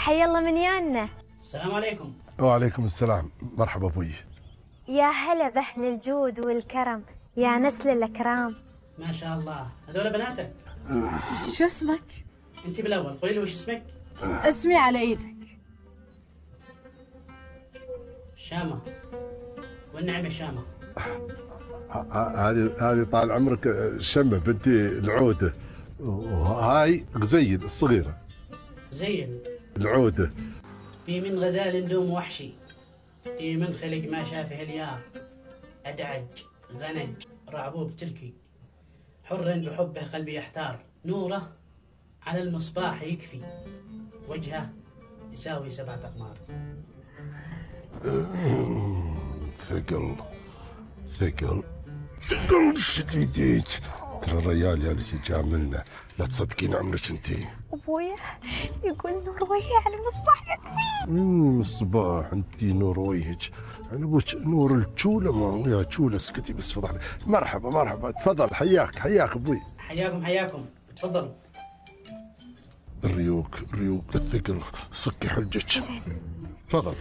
حي الله من يانا. السلام عليكم. وعليكم السلام. مرحبا ابوي. يا هلا بأهل الجود والكرم، يا نسل الأكرام. ما شاء الله، هذول بناتك؟ شو اسمك؟ انت بالاول قولي لي وش اسمك؟ اسمي على ايدك. شامة. والنعمة شامة. هذه طال عمرك شمة بنتي العودة، وهاي غزيل الصغيرة. زين. العودة. في من غزال دوم وحشي، في من خلق ما شافه اليار، أدعج غنج رعبوب تركي، حر بحبه قلبي يحتار، نوره على المصباح يكفي، وجهه يساوي 7 أقمار. ثقل شديديت. ترى الريال جالس يجاملنا، لا تصدقين عمرك انتي. أبويا يقول نور وجهي على المصباح يكفي. الصباح انتي نور وجهك، انا ابوك نور الجوله. ما يا جوله اسكتي بس فضحت. مرحبا مرحبا، تفضل. حياك ابوي. حياكم تفضلوا. الريوق الثقل، صكي حلجك. تفضل.